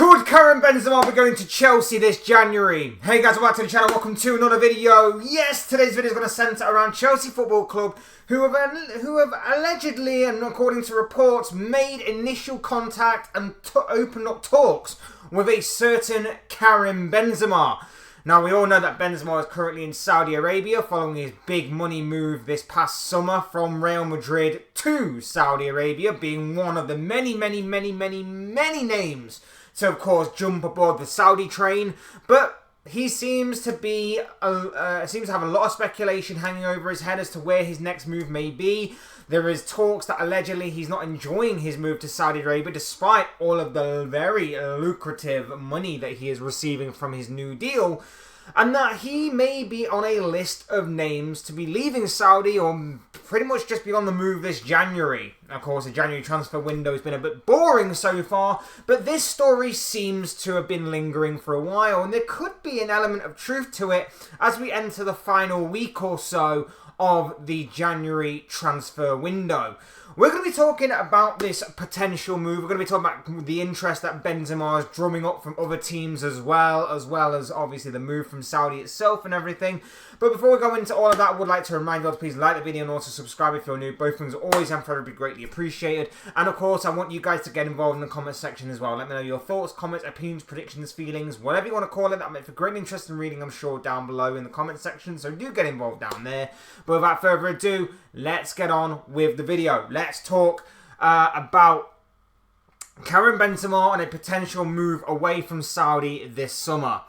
Could Karim Benzema be going to Chelsea this January? Hey guys, welcome back to the channel. Welcome to another video. Yes, today's video is going to centre around Chelsea Football Club, who have allegedly, and according to reports, made initial contact and opened up talks with a certain Karim Benzema. Now, we all know that Benzema is currently in Saudi Arabia following his big money move this past summer from Real Madrid to Saudi Arabia, being one of the many names to, of course, jump aboard the Saudi train. But he seems to have a lot of speculation hanging over his head as to where his next move may be. There is talks that allegedly he's not enjoying his move to Saudi Arabia despite all of the very lucrative money that he is receiving from his new deal, and that he may be on a list of names to be leaving Saudi or pretty much just be on the move this January. Of course, the January transfer window has been a bit boring so far, but this story seems to have been lingering for a while, and there could be an element of truth to it as we enter the final week or so of the January transfer window. We're going to be talking about this potential move. We're going to be talking about the interest that Benzema is drumming up from other teams as well as obviously the move from Saudi itself and everything. But before we go into all of that, I would like to remind you all to please like the video and also subscribe if you're new. Both things are always and forever be greatly appreciated. And of course, I want you guys to get involved in the comment section as well. Let me know your thoughts, comments, opinions, predictions, feelings, whatever you want to call it. That makes for great interest in reading, I'm sure, down below in the comment section. So do get involved down there. But without further ado, let's get on with the video. Let's talk about Karim Benzema and a potential move away from Saudi this summer.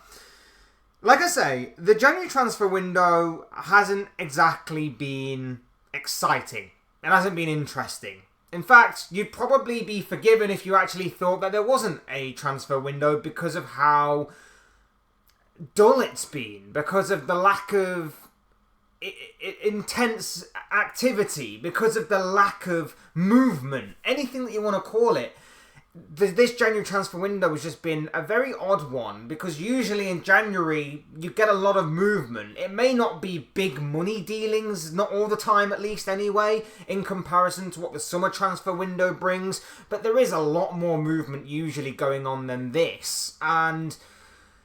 Like I say, the January transfer window hasn't exactly been exciting. It hasn't been interesting. In fact, you'd probably be forgiven if you actually thought that there wasn't a transfer window because of how dull it's been, because of the lack of intense activity, because of the lack of movement, anything that you want to call it. This January transfer window has just been a very odd one, because usually in January you get a lot of movement. It may not be big money dealings, not all the time at least anyway, in comparison to what the summer transfer window brings, but there is a lot more movement usually going on than this. And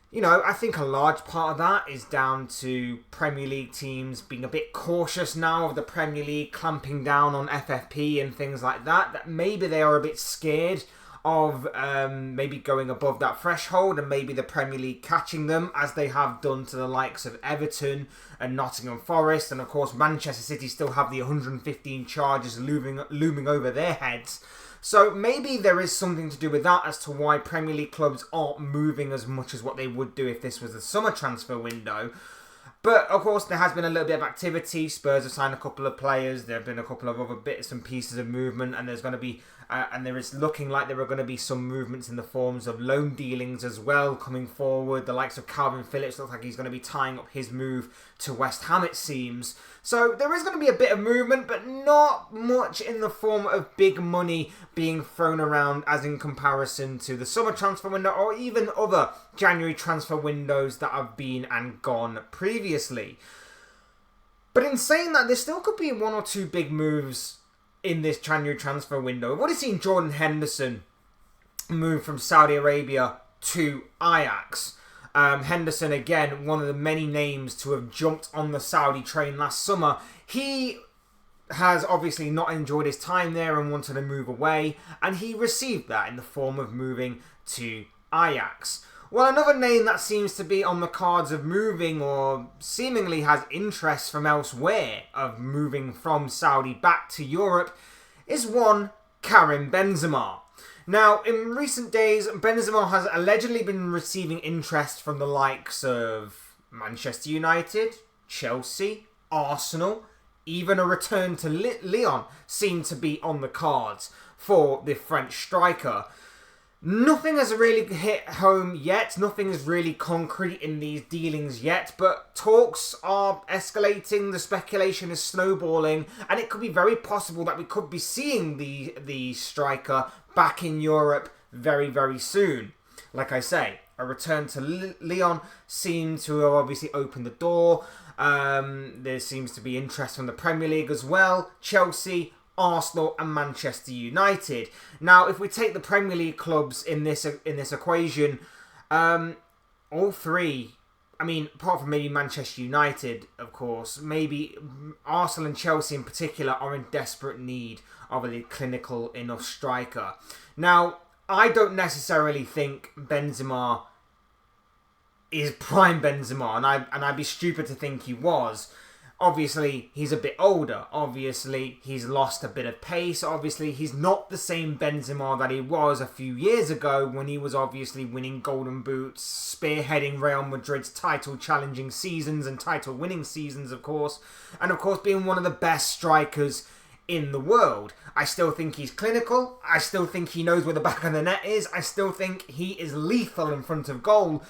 you know, I think a large part of that is down to Premier League teams being a bit cautious now of the Premier League clamping down on FFP and things like that. That maybe they are a bit scared of maybe going above that threshold and maybe the Premier League catching them, as they have done to the likes of Everton and Nottingham Forest. And of course, Manchester City still have the 115 charges looming over their heads. So maybe there is something to do with that as to why Premier League clubs aren't moving as much as what they would do if this was the summer transfer window. But of course, there has been a little bit of activity. Spurs have signed a couple of players. There have been a couple of other bits and pieces of movement, and there's going to be, and there is looking like there are going to be some movements in the forms of loan dealings as well coming forward. The likes of Calvin Phillips looks like he's going to be tying up his move to West Ham, it seems. So there is going to be a bit of movement, but not much in the form of big money being thrown around as in comparison to the summer transfer window or even other January transfer windows that have been and gone previously. But in saying that, there still could be one or two big moves in this January transfer window. We've already seen Jordan Henderson move from Saudi Arabia to Ajax. Henderson, again, one of the many names to have jumped on the Saudi train last summer. He has obviously not enjoyed his time there and wanted to move away, and he received that in the form of moving to Ajax. Well, another name that seems to be on the cards of moving, or seemingly has interest from elsewhere of moving from Saudi back to Europe, is one Karim Benzema. Now, in recent days, Benzema has allegedly been receiving interest from the likes of Manchester United, Chelsea, Arsenal. Even a return to Lyon seemed to be on the cards for the French striker. Nothing has really hit home yet. Nothing is really concrete in these dealings yet, but talks are escalating. The speculation is snowballing, and it could be very possible that we could be seeing the striker back in Europe very, very soon. Like I say, a return to Lyon seemed to have obviously opened the door. There seems to be interest from the Premier League as well. Chelsea, Arsenal and Manchester United. Now, if we take the Premier League clubs in this equation, all three, I mean, apart from maybe Manchester United, of course, maybe Arsenal and Chelsea in particular are in desperate need of a clinical enough striker. Now, I don't necessarily think Benzema is prime Benzema, and I'd be stupid to think he was. Obviously, he's a bit older. Obviously, he's lost a bit of pace. Obviously, he's not the same Benzema that he was a few years ago when he was obviously winning Golden Boots, spearheading Real Madrid's title-challenging seasons and title-winning seasons, of course. And, of course, being one of the best strikers in the world. I still think he's clinical. I still think he knows where the back of the net is. I still think he is lethal in front of goal.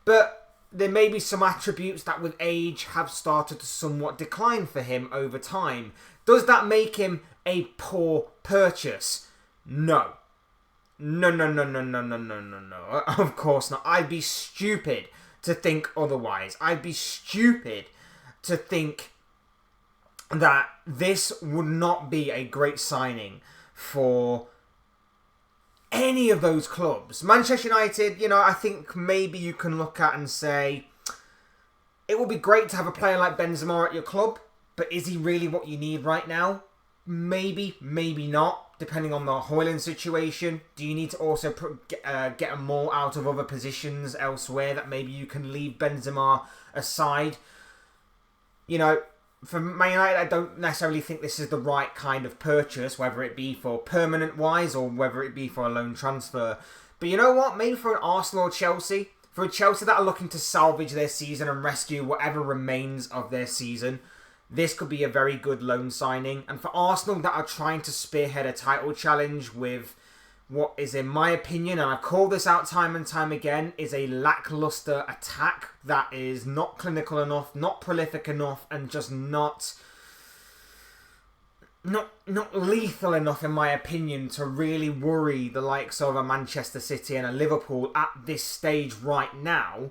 But there may be some attributes that with age have started to somewhat decline for him over time. Does that make him a poor purchase? No. No. Of course not. I'd be stupid to think otherwise. I'd be stupid to think that this would not be a great signing for any of those clubs. Manchester United, I think maybe you can look at and say, it would be great to have a player like Benzema at your club, but is he really what you need right now? Maybe, maybe not, depending on the Højlund situation. Do you need to also get more out of other positions elsewhere that maybe you can leave Benzema aside? For Man United, I don't necessarily think this is the right kind of purchase, whether it be for permanent-wise or whether it be for a loan transfer. But you know what? Maybe for an Arsenal or Chelsea, for a Chelsea that are looking to salvage their season and rescue whatever remains of their season, this could be a very good loan signing. And for Arsenal that are trying to spearhead a title challenge with what is, in my opinion, and I call this out time and time again, is a lackluster attack that is not clinical enough, not prolific enough, and just not lethal enough, in my opinion, to really worry the likes of a Manchester City and a Liverpool at this stage right now.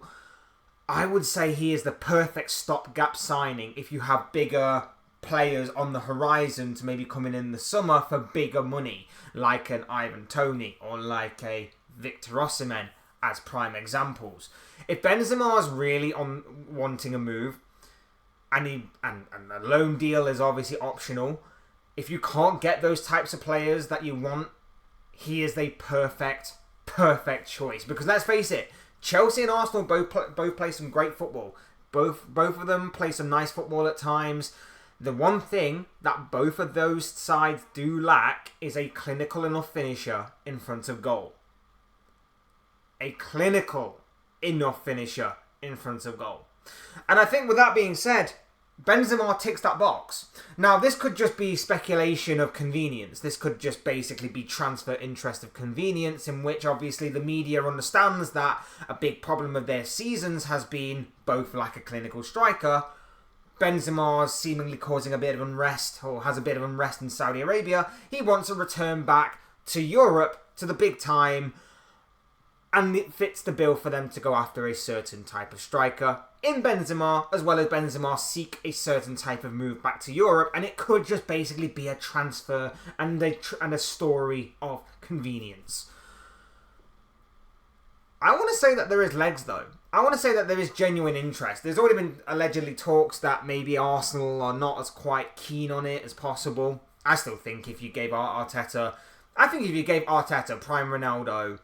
I would say he is the perfect stopgap signing if you have bigger players on the horizon to maybe come in the summer for bigger money, like an Ivan Toney or like a Victor Osimhen as prime examples. If Benzema is really wanting a move, and a loan deal is obviously optional, if you can't get those types of players that you want, he is the perfect choice. Because let's face it, Chelsea and Arsenal both play some great football. Both of them play some nice football at times. The one thing that both of those sides do lack is a clinical enough finisher in front of goal. A clinical enough finisher in front of goal. And I think with that being said, Benzema ticks that box. Now, this could just be speculation of convenience. This could just basically be transfer interest of convenience, in which obviously the media understands that a big problem of their seasons has been both lack of clinical striker. Benzema's seemingly causing a bit of unrest, or has a bit of unrest in Saudi Arabia. He wants a return back to Europe, to the big time, and it fits the bill for them to go after a certain type of striker in Benzema, as well as Benzema seek a certain type of move back to Europe, and it could just basically be a transfer and a story of convenience. I want to say that there is legs, though. I want to say that there is genuine interest. There's already been allegedly talks that maybe Arsenal are not as quite keen on it as possible. I still think if you gave Arteta prime Ronaldo,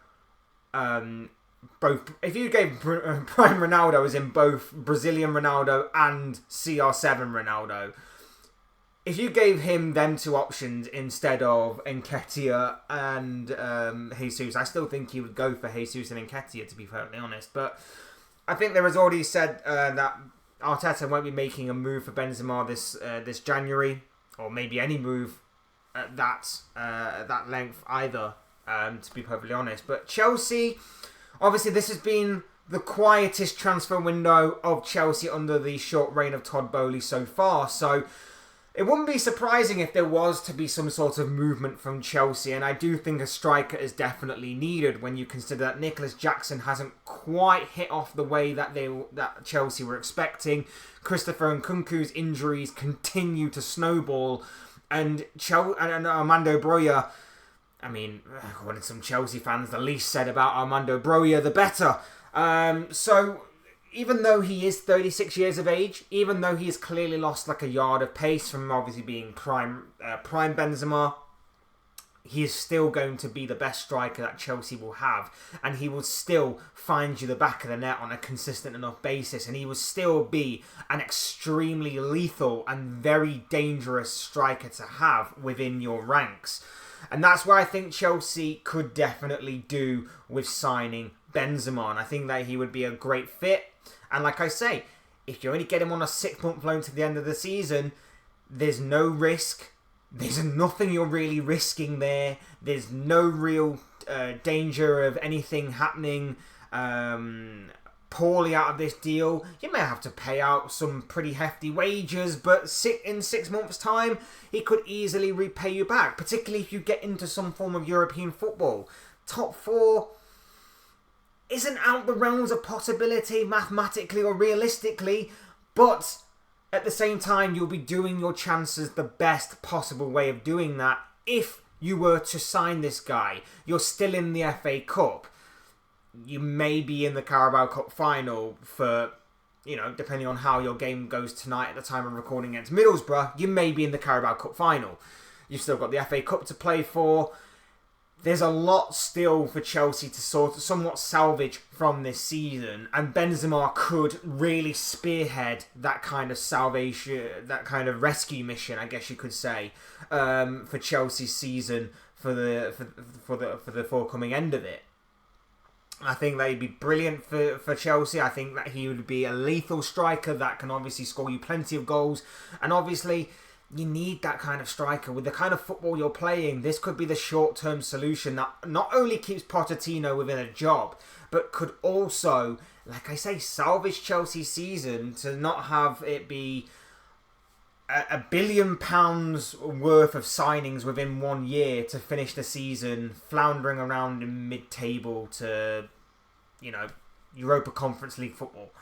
if you gave prime Ronaldo, as in both Brazilian Ronaldo and CR7 Ronaldo, if you gave him them two options instead of Nketiah and Jesus, I still think he would go for Jesus and Nketiah, to be perfectly honest. But I think there was already said that Arteta won't be making a move for Benzema this January, or maybe any move at that length either, to be perfectly honest. But Chelsea, obviously this has been the quietest transfer window of Chelsea under the short reign of Todd Boehly so far, so it wouldn't be surprising if there was to be some sort of movement from Chelsea, and I do think a striker is definitely needed when you consider that Nicholas Jackson hasn't quite hit off the way that Chelsea were expecting. Christopher Nkunku's injuries continue to snowball, And Armando Broja, I mean, according to some Chelsea fans, the least said about Armando Broja, the better. So even though he is 36 years of age, even though he has clearly lost like a yard of pace from obviously being prime Benzema, he is still going to be the best striker that Chelsea will have, and he will still find you the back of the net on a consistent enough basis, and he will still be an extremely lethal and very dangerous striker to have within your ranks. And that's where I think Chelsea could definitely do with signing Benzema, and I think that he would be a great fit. And like I say, if you only get him on a 6-month loan to the end of the season, there's no risk. There's nothing you're really risking there. There's no real danger of anything happening poorly out of this deal. You may have to pay out some pretty hefty wages, but in 6 months' time, he could easily repay you back, particularly if you get into some form of European football. Top 4 isn't out the realms of possibility mathematically or realistically, but at the same time, you'll be doing your chances the best possible way of doing that. If you were to sign this guy, you're still in the FA Cup. You may be in the Carabao Cup final for, depending on how your game goes tonight at the time of recording against Middlesbrough, you may be in the Carabao Cup final. You've still got the FA Cup to play for. There's a lot still for Chelsea to somewhat salvage from this season, and Benzema could really spearhead that kind of salvation, that kind of rescue mission, I guess you could say, for Chelsea's season for the forthcoming end of it. I think that he'd be brilliant for Chelsea. I think that he would be a lethal striker that can obviously score you plenty of goals, and obviously you need that kind of striker. With the kind of football you're playing, this could be the short-term solution that not only keeps Pochettino within a job, but could also, like I say, salvage Chelsea's season to not have it be £1 billion worth of signings within 1 year to finish the season floundering around in mid-table to, Europa Conference League football.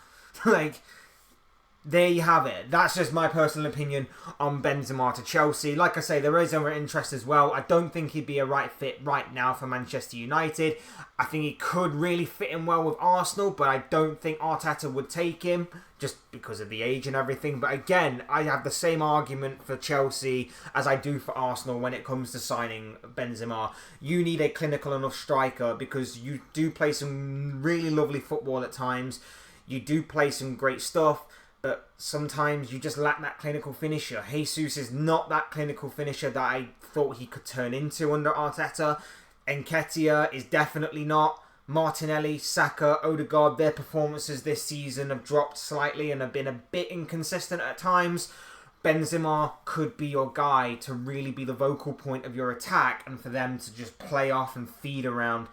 There you have it. That's just my personal opinion on Benzema to Chelsea. Like I say, there is other interest as well. I don't think he'd be a right fit right now for Manchester United. I think he could really fit in well with Arsenal, but I don't think Arteta would take him just because of the age and everything. But again, I have the same argument for Chelsea as I do for Arsenal when it comes to signing Benzema. You need a clinical enough striker because you do play some really lovely football at times. You do play some great stuff. But sometimes you just lack that clinical finisher. Jesus is not that clinical finisher that I thought he could turn into under Arteta. Nketiah is definitely not. Martinelli, Saka, Odegaard, their performances this season have dropped slightly and have been a bit inconsistent at times. Benzema could be your guy to really be the vocal point of your attack and for them to just play off and feed around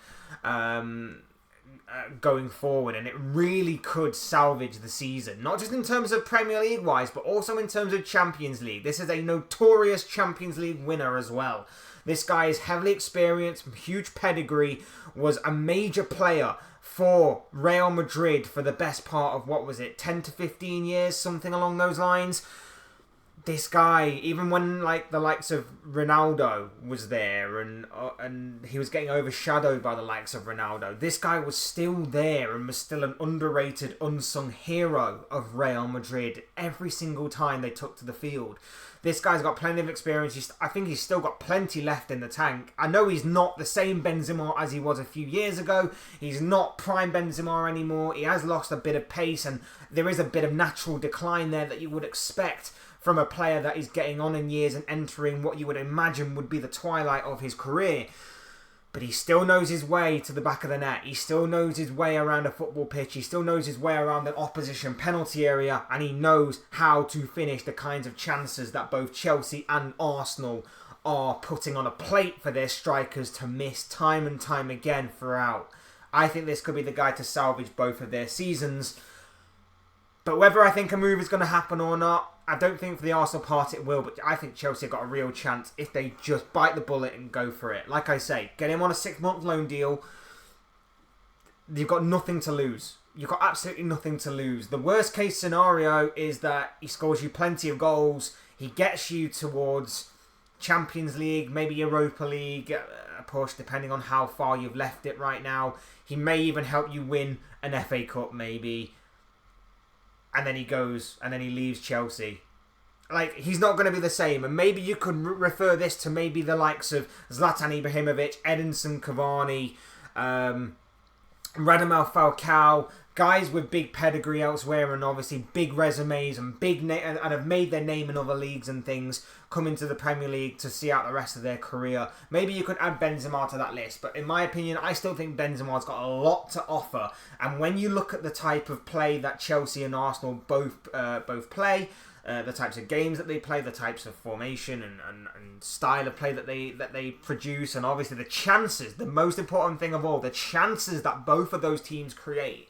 going forward, and it really could salvage the season, not just in terms of Premier League wise, but also in terms of Champions League. This is a notorious Champions League winner as well. This guy is heavily experienced, huge pedigree, was a major player for Real Madrid for the best part of 10 to 15 years, something along those lines. This guy, even when the likes of Ronaldo was there and he was getting overshadowed by the likes of Ronaldo, this guy was still there and was still an underrated, unsung hero of Real Madrid every single time they took to the field. This guy's got plenty of experience. I think he's still got plenty left in the tank. I know he's not the same Benzema as he was a few years ago. He's not prime Benzema anymore. He has lost a bit of pace and there is a bit of natural decline there that you would expect from a player that is getting on in years and entering what you would imagine would be the twilight of his career. But he still knows his way to the back of the net. He still knows his way around a football pitch. He still knows his way around the opposition penalty area. And he knows how to finish the kinds of chances that both Chelsea and Arsenal are putting on a plate for their strikers to miss time and time again throughout. I think this could be the guy to salvage both of their seasons. But whether I think a move is going to happen or not, I don't think for the Arsenal part it will, but I think Chelsea have got a real chance if they just bite the bullet and go for it. Like I say, get him on a 6-month loan deal. You've got nothing to lose. You've got absolutely nothing to lose. The worst case scenario is that he scores you plenty of goals. He gets you towards Champions League, maybe Europa League, a push depending on how far you've left it right now. He may even help you win an FA Cup maybe. And then he goes, and then he leaves Chelsea. Like, he's not going to be the same. And maybe you could refer this to maybe the likes of Zlatan Ibrahimovic, Edinson Cavani, Radamel Falcao, guys with big pedigree elsewhere and obviously big resumes and and have made their name in other leagues and things, come into the Premier League to see out the rest of their career. Maybe you could add Benzema to that list, but in my opinion, I still think Benzema's got a lot to offer. And when you look at the type of play that Chelsea and Arsenal both play, the types of games that they play, the types of formation and style of play that they produce, and obviously the chances, the most important thing of all, the chances that both of those teams create,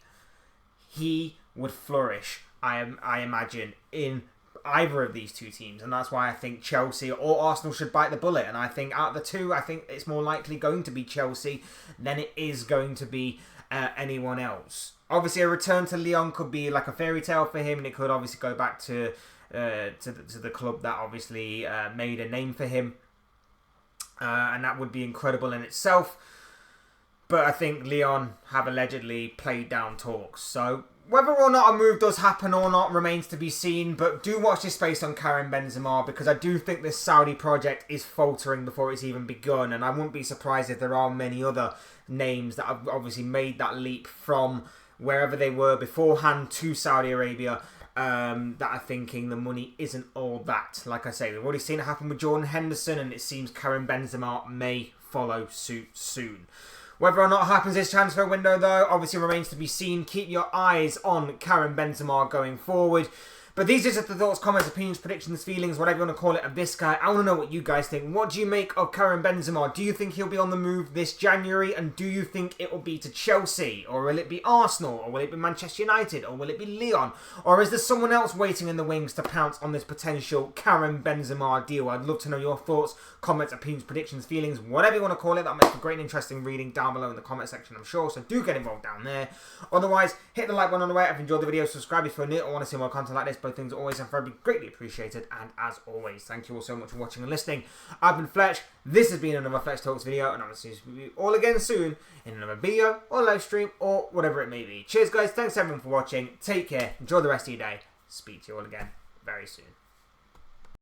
he would flourish, I imagine, in either of these two teams. And that's why I think Chelsea or Arsenal should bite the bullet. And I think out of the two, I think it's more likely going to be Chelsea than it is going to be anyone else. Obviously, a return to Lyon could be like a fairy tale for him, and it could obviously go back to the club that obviously made a name for him. And that would be incredible in itself. But I think Lyon have allegedly played down talks. So whether or not a move does happen or not remains to be seen. But do watch this space on Karim Benzema, because I do think this Saudi project is faltering before it's even begun. And I wouldn't be surprised if there are many other names that have obviously made that leap from wherever they were beforehand to Saudi Arabia, that are thinking the money isn't all that. Like I say, we've already seen it happen with Jordan Henderson, and it seems Karim Benzema may follow suit soon. Whether or not it happens this transfer window, though, obviously remains to be seen. Keep your eyes on Karim Benzema going forward. But these are just the thoughts, comments, opinions, predictions, feelings, whatever you want to call it, of this guy. I want to know what you guys think. What do you make of Karim Benzema? Do you think he'll be on the move this January? And do you think it will be to Chelsea? Or will it be Arsenal? Or will it be Manchester United? Or will it be Lyon? Or is there someone else waiting in the wings to pounce on this potential Karim Benzema deal? I'd love to know your thoughts, comments, opinions, predictions, feelings, whatever you want to call it. That makes for great and interesting reading down below in the comment section, I'm sure. So do get involved down there. Otherwise, hit the like button on the way. If you enjoyed the video, subscribe if you're new or want to see more content like this. Both things are always and forever greatly appreciated. And as always, thank you all so much for watching and listening. I've been Fletch. This has been another Fletch Talks video, and I'll see you all again soon in another video or live stream or whatever it may be. Cheers, guys. Thanks everyone for watching. Take care. Enjoy the rest of your day. Speak to you all again very soon.